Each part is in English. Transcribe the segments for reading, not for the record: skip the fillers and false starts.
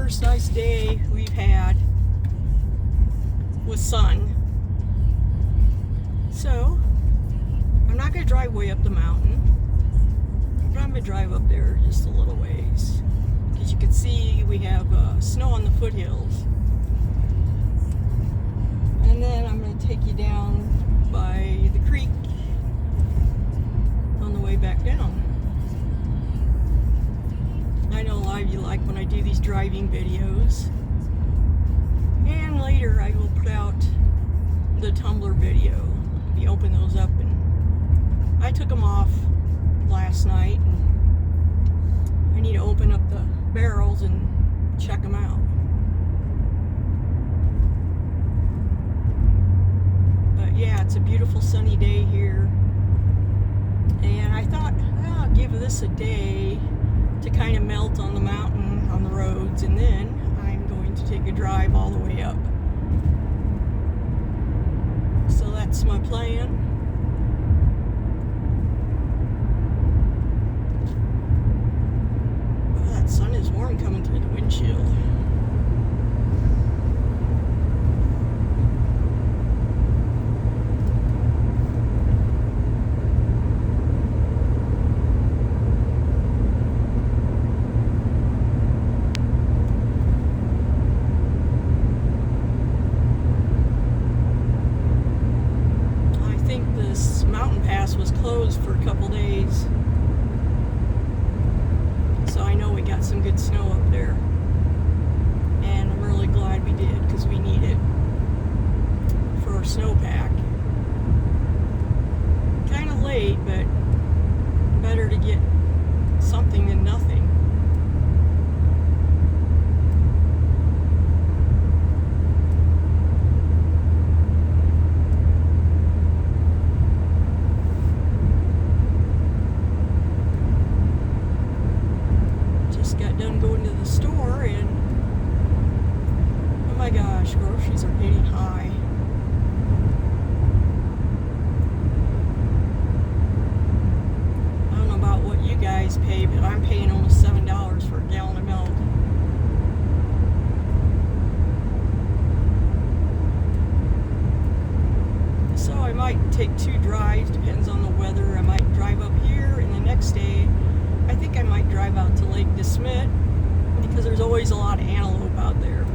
first nice day we've had with sun. So, I'm not going to drive way up the mountain, but I'm going to drive up there just a little ways. As you can see, we have snow on the foothills. And then I'm going to take you down by the creek on the way back down. I know a lot of you like when I do these driving videos. And later I will put out the tumbler video. We open those up, and I took them off last night. And I need to open up the barrels and check them out. But yeah, it's a beautiful sunny day here. And I thought, well, I'll give this a day to kind of melt on the mountain, on the roads, and then I'm going to take a drive all the way up. So that's my plan. Well, that sun is warm coming through the windshield. Mountain pass was closed for a couple days, so I know we got some good snow up there, and I'm really glad we did because we need it for our snowpack. Kind of late, but better to get something than nothing. Got done going to the store, and oh my gosh, groceries are getting high. I don't know about what you guys pay, but I'm paying almost $7 for a gallon of milk. So I might take 2 drives, depends on the weather. I might drive up here, and the next day I think I might drive out to Lake DeSmet because there's always a lot of antelope out there.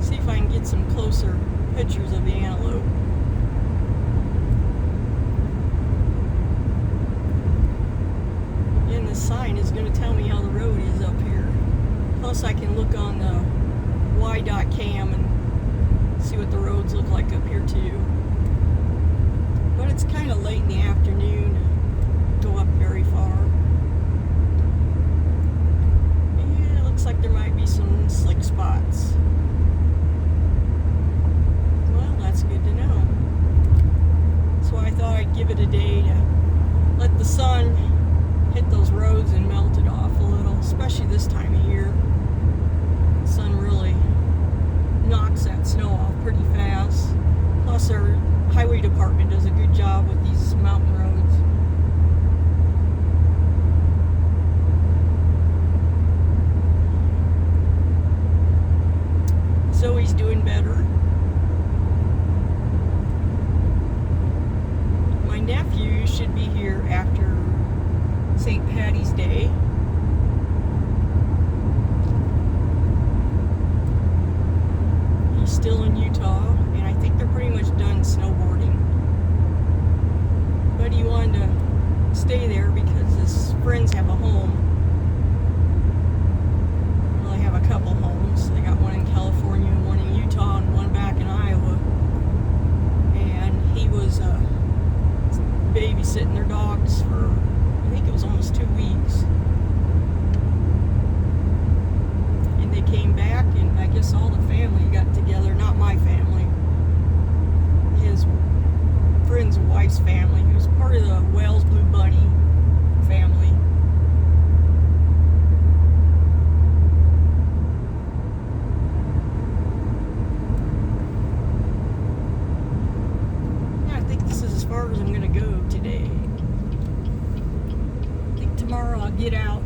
See if I can get some closer pictures of the antelope. And the sign is going to tell me how the road is up here. Plus I can look on the Y.cam and see what the roads look like up here too. But it's kind of late in the afternoon. Go up very far. And it looks like there might be some slick spots. Well, that's good to know. So I thought I'd give it a day to let the sun hit those roads and melt it off a little, especially this time of year. The sun really knocks that snow off pretty fast. Plus our highway department does a good job with these mountain roads. Zoe's doing better. My nephew should be here after St. Patty's Day. He's still in Utah, and I think they're pretty much done snowboarding. But he wanted to stay there because his friends have a home. Well, they have a couple homes. They got one in California, and one in Utah, and one back in Iowa. And he was babysitting their dogs for, I think it was almost 2 weeks. And they came back, and I guess all the family got together. Not my family. His friend's wife's family. He was part of the Wales Blue Bunny family. Far as I'm going to go today. I think tomorrow I'll get out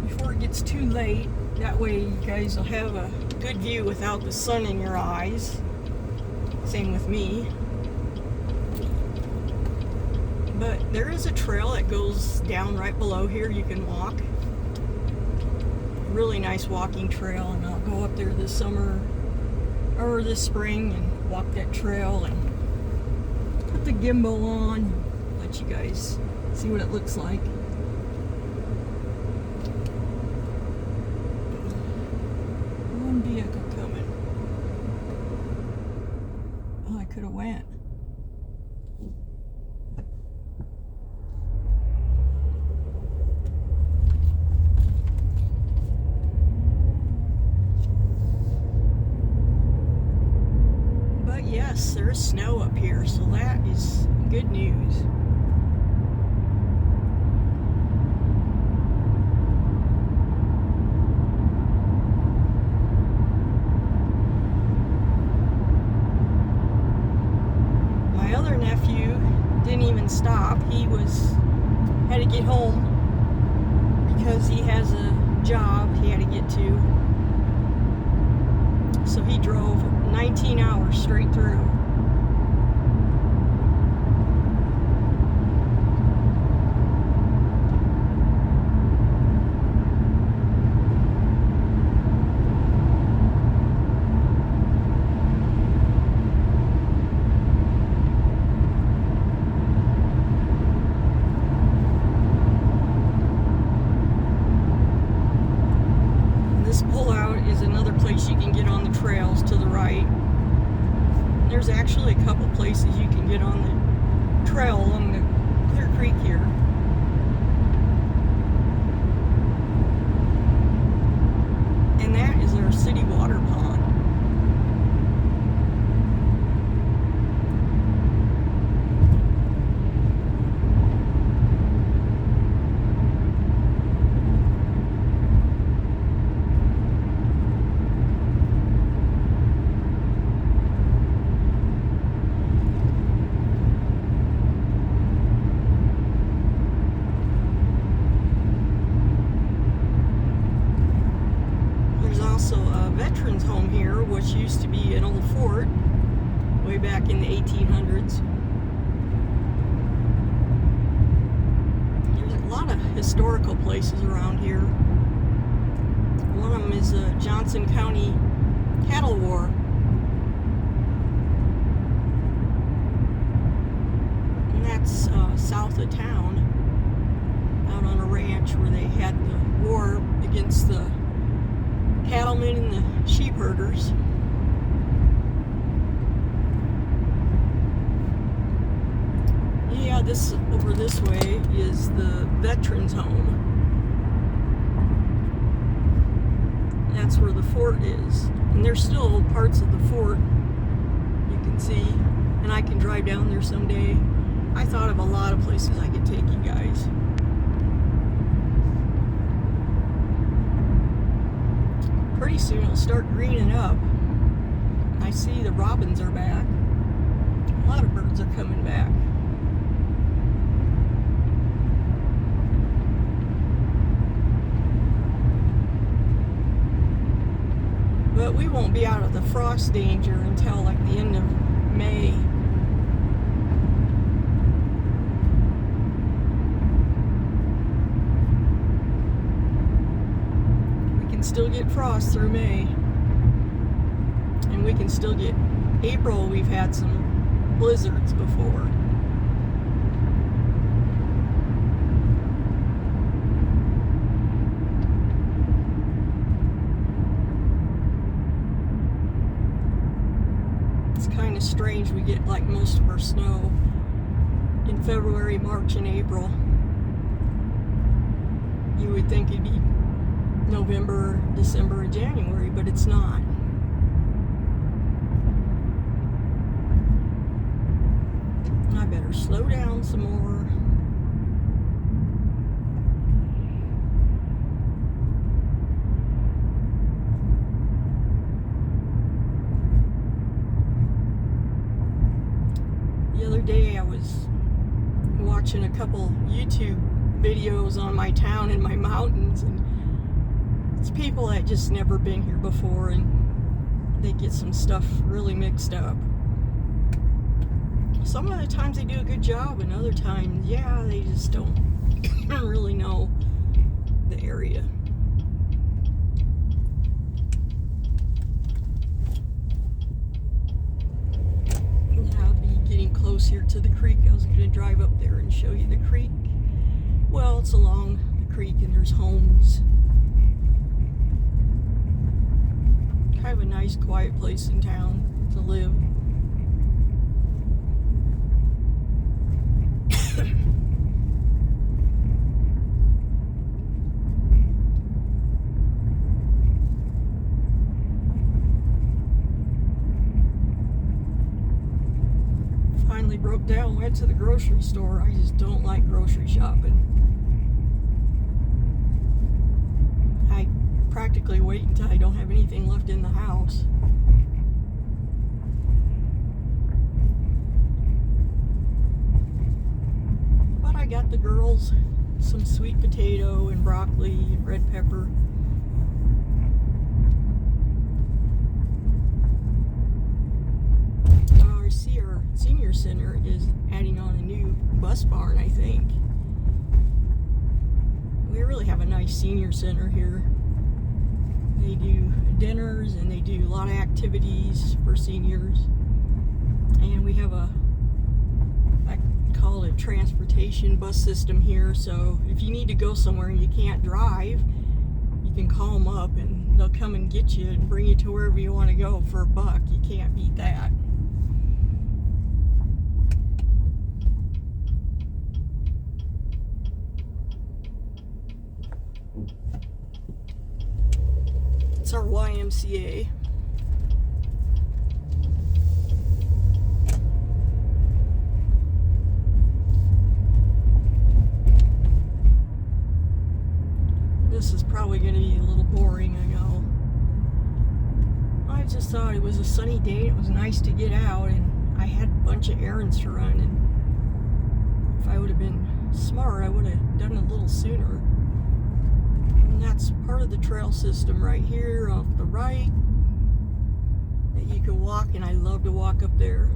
before it gets too late. That way you guys will have a good view without the sun in your eyes. Same with me. But there is a trail that goes down right below here you can walk. Really nice walking trail, and I'll go up there this summer or this spring and walk that trail and put the gimbal on, let you guys see what it looks like. One vehicle coming. Oh, I could have went. Yes, there's snow up here, so that is good news. My other nephew didn't even stop. He had to get home because he has a job he had to get to. So he drove 19 hours straight through. This pullout is another place you can get on the trails to the right. There's actually a couple places you can get on the trail along the Clear Creek here. And that is our city water pond. Veterans home here, which used to be an old fort way back in the 1800s. There's a lot of historical places around here. One of them is the Johnson County Cattle War. And that's south of town, out on a ranch where they had the war against the cattlemen and the sheep herders. Yeah, this over this way is the veterans home. That's where the fort is. And there's still parts of the fort you can see, and I can drive down there someday. I thought of a lot of places I could take you guys. Pretty soon it'll start greening up. I see the robins are back. A lot of birds are coming back. But we won't be out of the frost danger until like the end of May. Still get frost through May, and we can still get April. We've had some blizzards before. It's kind of strange. We get like most of our snow in February, March, and April. You would think it'd be November, December, and January, but it's not. I better slow down some more. The other day I was watching a couple YouTube videos on my town and my mountains, and It's people that just never been here before, and they get some stuff really mixed up. Some of the times they do a good job, and other times, yeah, they just don't really know the area. Now I'll be getting close here to the creek. I was going to drive up there and show you the creek. Well, it's along the creek and there's homes. Kind of a nice, quiet place in town to live. Finally broke down, went to the grocery store. I just don't like grocery shopping. I practically wait until I don't have anything left in the house. But I got the girls some sweet potato and broccoli and red pepper. Our senior center is adding on a new bus barn, I think. We really have a nice senior center here. They do dinners and they do a lot of activities for seniors. And we have I call it transportation bus system here. So if you need to go somewhere and you can't drive, you can call them up and they'll come and get you and bring you to wherever you want to go for $1. You can't beat that. It's our YMCA. This is probably going to be a little boring, I know. I just thought it was a sunny day. It was nice to get out, and I had a bunch of errands to run, and if I would have been smart, I would have done it a little sooner. And that's part of the trail system right here off the right that you can walk, and I love to walk up there.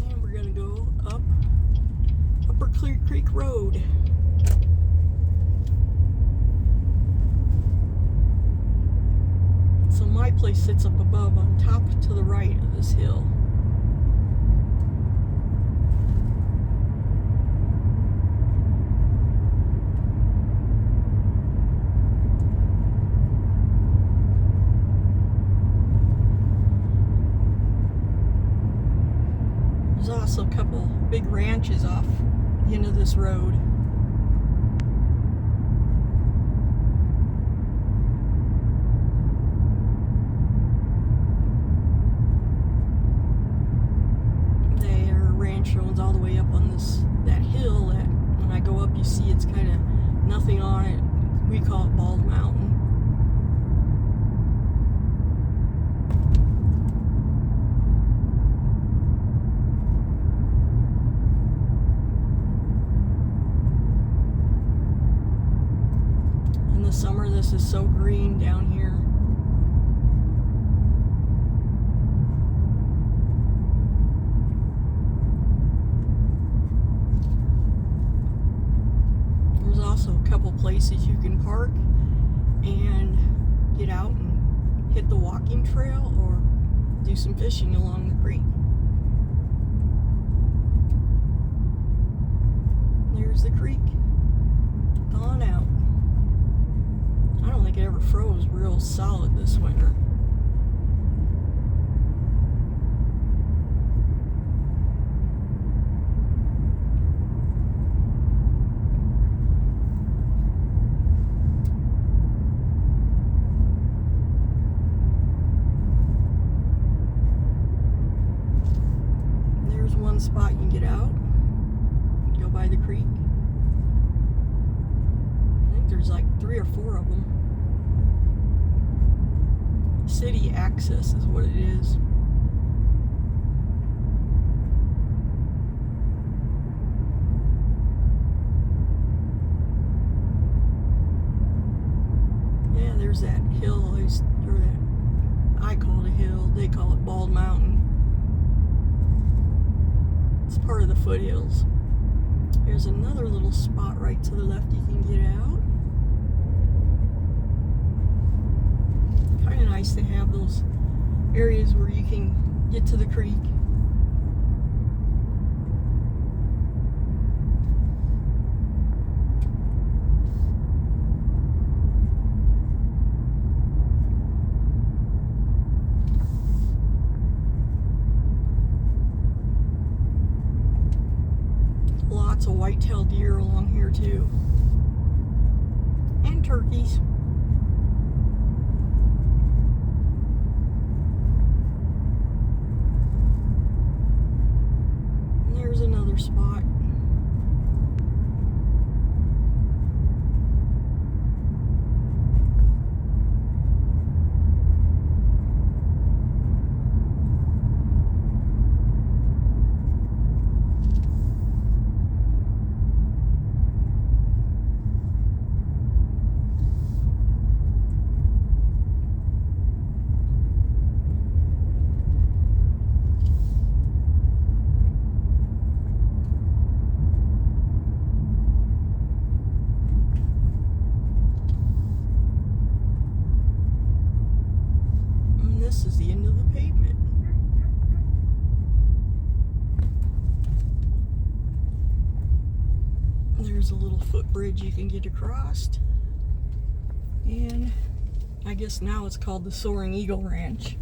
And we're going to go up Upper Clear Creek Road. So my place sits up above on top to the right of this hill. There's also a couple big ranches off the end of this road. There are ranch roads all the way up on that hill that when I go up you see it's kind of nothing on it. We call it Bald Mountain. Summer, this is so green down here. There's also a couple places you can park and get out and hit the walking trail or do some fishing along the creek. There's the creek. Gone out. I don't think it ever froze real solid this winter. There's one spot you can get out, go by the creek. I think there's like 3 or 4 of them. City access is what it is. hill, or that I call it a hill, they call it Bald Mountain. It's part of the foothills. There's another little spot right to the left you can get out. Kind of nice to have those areas where you can get to the creek. Lots of white-tailed deer along here too, and turkeys. And there's another spot. This is the end of the pavement. There's a little footbridge you can get across. And I guess now it's called the Soaring Eagle Ranch.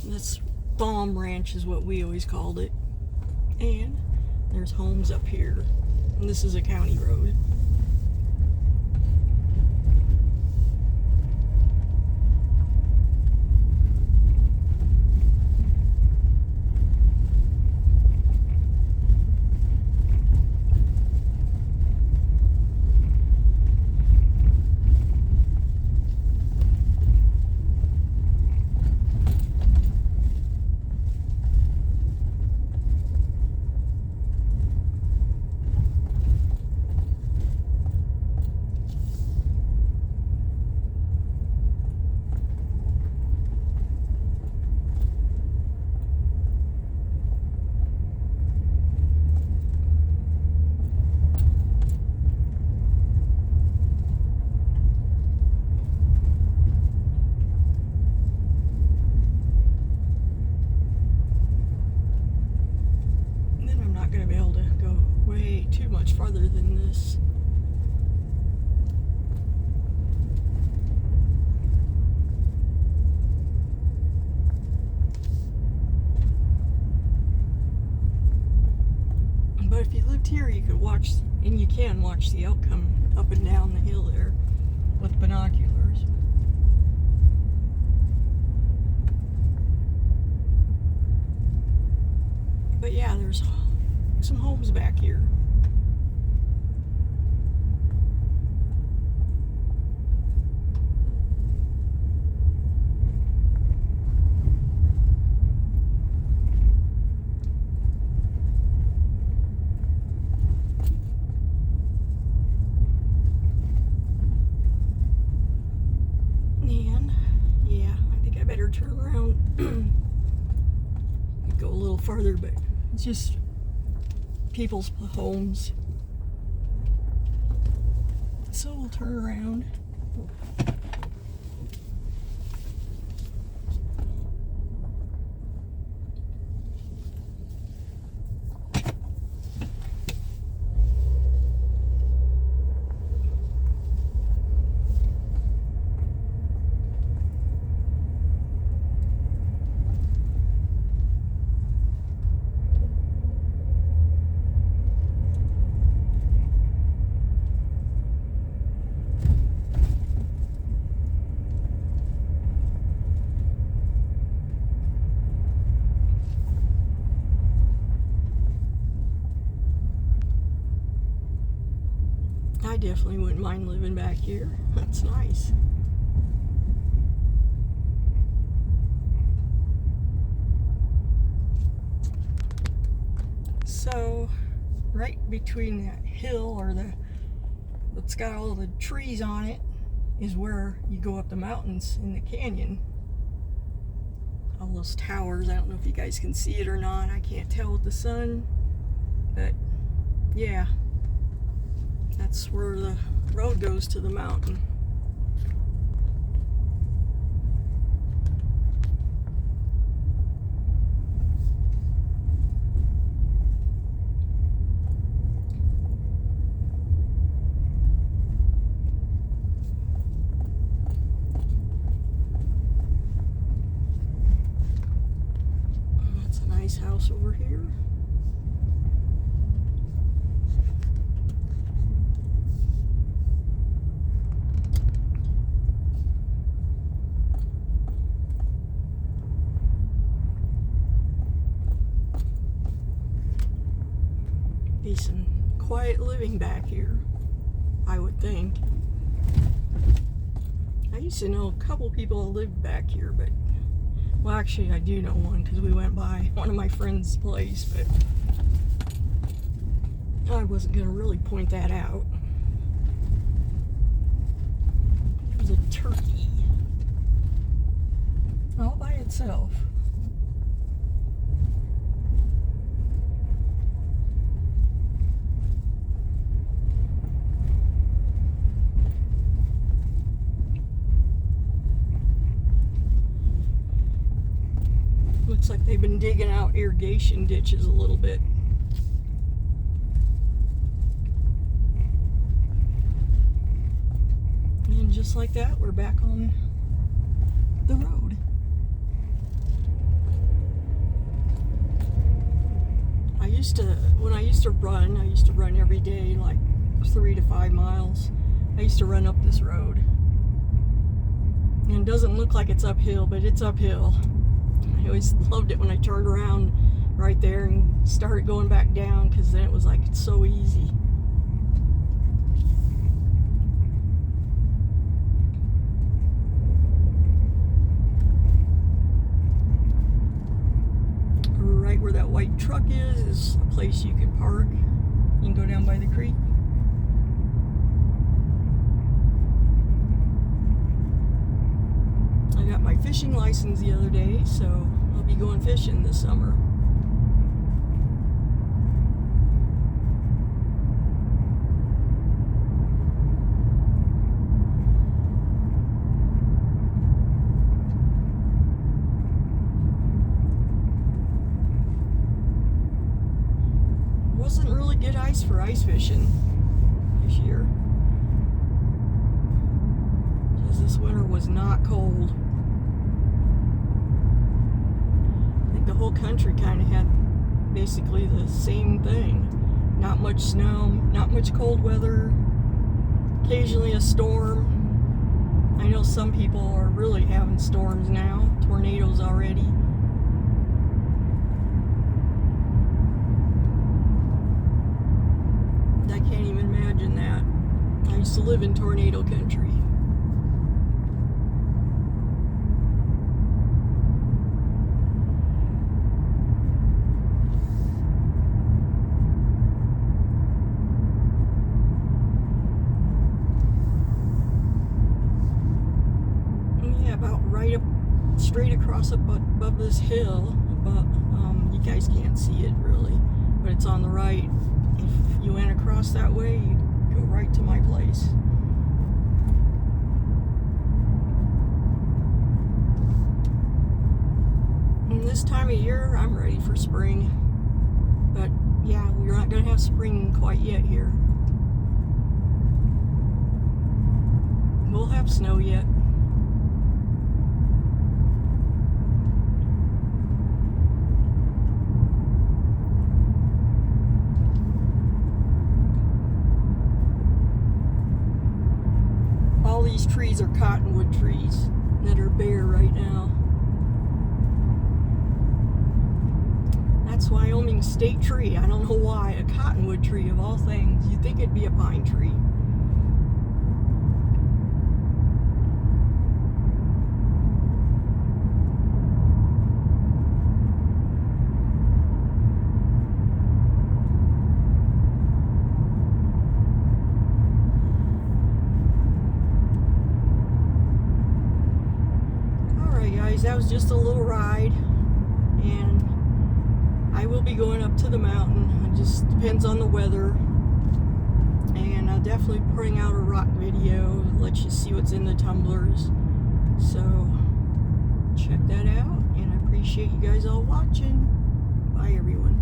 That's Bomb Ranch is what we always called it. And there's homes up here. And this is a county road. Farther than this. But if you lived here, you could watch, and you can watch the outcome up and down the hill there with binoculars. But yeah, there's some homes back here. Turn around. Go a little farther, but it's just people's homes. So we'll turn around. I definitely wouldn't mind living back here. That's nice. So, right between that hill or the that's got all the trees on it is where you go up the mountains in the canyon. All those towers. I don't know if you guys can see it or not. I can't tell with the sun. But yeah, that's where the road goes to the mountain. That's a nice house over here. Be some quiet living back here, I would think. I used to know a couple people that lived back here, but, well, actually I do know one because we went by one of my friend's place, but I wasn't going to really point that out. There's a turkey all by itself. Looks like they've been digging out irrigation ditches a little bit. And just like that, we're back on the road. When I used to run every day, like 3 to 5 miles. I used to run up this road. And it doesn't look like it's uphill, but it's uphill. I always loved it when I turned around right there and started going back down, because then it was like it's so easy. Right where that white truck is a place you can park. You can go down by the creek. I got my fishing license the other day, so I'll be going fishing this summer. Wasn't really good ice for ice fishing this year, because this winter was not cold. I think the whole country kind of had basically the same thing. Not much snow, not much cold weather, occasionally a storm. I know some people are really having storms now, tornadoes already. I can't even imagine that. I used to live in tornado country. Yeah, about right up, straight across above this hill, but you guys can't see it really, but it's on the right. If you went across that way, you go right to my place. And this time of year, I'm ready for spring. But yeah, we're not going to have spring quite yet here. We'll have snow yet. All these trees are cottonwood trees that are bare right now. That's Wyoming's state tree. I don't know why. A cottonwood tree of all things. You'd think it'd be a pine tree. that was just a little ride, and I will be going up to the mountain. It just depends on the weather, and I'll definitely bring out a rock video, let you see what's in the tumblers. So check that out, and I appreciate you guys all watching. Bye everyone.